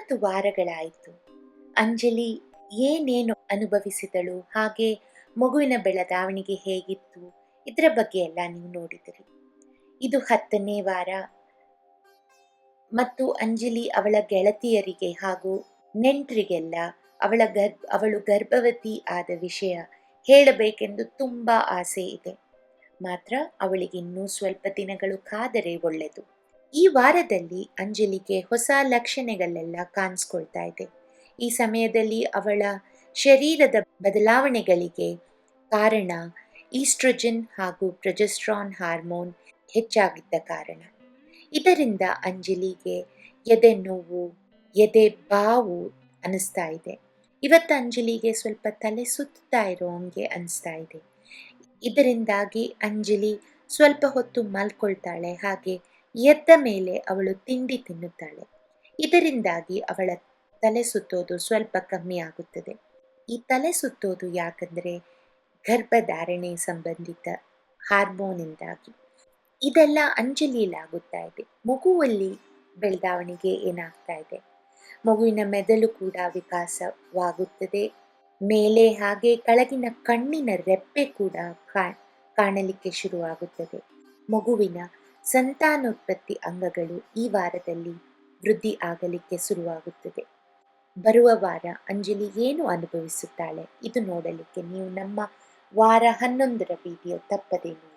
9 ವಾರಗಳಾಯಿತು. ಅಂಜಲಿ ಏನೇನು ಅನುಭವಿಸಿದಳು, ಹಾಗೆ ಮಗುವಿನ ಬೆಳವಣಿಗೆ ಹೇಗಿತ್ತು, ಇದರ ಬಗ್ಗೆ ಎಲ್ಲ ನೀವು ನೋಡಿದಿರಿ. ಇದು 10ನೇ ವಾರ ಮತ್ತು ಅಂಜಲಿ ಅವಳ ಗೆಳತಿಯರಿಗೆ ಹಾಗೂ ನೆಂಟರಿಗೆಲ್ಲ ಅವಳು ಗರ್ಭವತಿ ಆದ ವಿಷಯ ಹೇಳಬೇಕೆಂದು ತುಂಬ ಆಸೆ ಇದೆ. ಮಾತ್ರ ಅವಳಿಗಿನ್ನೂ ಸ್ವಲ್ಪ ದಿನಗಳು ಕಾದರೆ ಒಳ್ಳೆಯದು. ಈ ವಾರದಲ್ಲಿ ಅಂಜಲಿಗೆ ಹೊಸ ಲಕ್ಷಣಗಳೆಲ್ಲ ಕಾಣಿಸ್ಕೊಳ್ತಾ ಇದೆ. ಈ ಸಮಯದಲ್ಲಿ ಅವಳ ಶರೀರದ ಬದಲಾವಣೆಗಳಿಗೆ ಕಾರಣ ಈಸ್ಟ್ರೋಜನ್ ಹಾಗೂ ಪ್ರೊಜೆಸ್ಟ್ರಾನ್ ಹಾರ್ಮೋನ್ ಹೆಚ್ಚಾಗಿದ್ದ ಕಾರಣ. ಇದರಿಂದ ಅಂಜಲಿಗೆ ಎದೆ ನೋವು, ಎದೆ ಬಾವು ಅನಿಸ್ತಾ ಇದೆ. ಇವತ್ತು ಅಂಜಲಿಗೆ ಸ್ವಲ್ಪ ತಲೆ ಸುತ್ತಾ ಇರೋ ಹಂಗೆ ಅನಿಸ್ತಾ ಇದೆ. ಇದರಿಂದಾಗಿ ಅಂಜಲಿ ಸ್ವಲ್ಪ ಹೊತ್ತು ಮಲ್ಕೊಳ್ತಾಳೆ, ಹಾಗೆ ಎದ್ದ ಮೇಲೆ ಅವಳು ತಿಂಡಿ ತಿನ್ನುತ್ತಾಳೆ. ಇದರಿಂದಾಗಿ ಅವಳ ತಲೆ ಸುತ್ತೋದು ಸ್ವಲ್ಪ ಕಮ್ಮಿ ಆಗುತ್ತದೆ. ಈ ತಲೆ ಸುತ್ತೋದು ಯಾಕಂದರೆ ಗರ್ಭಧಾರಣೆ ಸಂಬಂಧಿತ ಹಾರ್ಮೋನಿಂದಾಗಿ. ಇದೆಲ್ಲ ಅಂಜಲಿಯಲ್ಲಾಗುತ್ತಾ ಇದೆ. ಮಗುವಲ್ಲಿ ಬೆಳವಣಿಗೆ ಏನಾಗ್ತಾ ಇದೆ, ಮಗುವಿನ ಮೆದುಳು ಕೂಡ ವಿಕಾಸವಾಗುತ್ತದೆ. ಮೇಲೆ ಹಾಗೆ ಕೆಳಗಿನ ಕಣ್ಣಿನ ರೆಪ್ಪೆ ಕೂಡ ಕಾಣಲಿಕ್ಕೆ ಶುರುವಾಗುತ್ತದೆ. ಮಗುವಿನ ಸಂತಾನೋತ್ಪತ್ತಿ ಅಂಗಗಳು ಈ ವಾರದಲ್ಲಿ ವೃದ್ಧಿ ಆಗಲಿಕ್ಕೆ ಶುರುವಾಗುತ್ತದೆ. ಬರುವ ವಾರ ಅಂಜಲಿ ಏನು ಅನುಭವಿಸುತ್ತಾಳೆ ಇದು ನೋಡಲಿಕ್ಕೆ ನೀವು ನಮ್ಮ ವಾರ 11ರ ವಿಡಿಯೋ ತಪ್ಪದೇ ನೋಡಿ.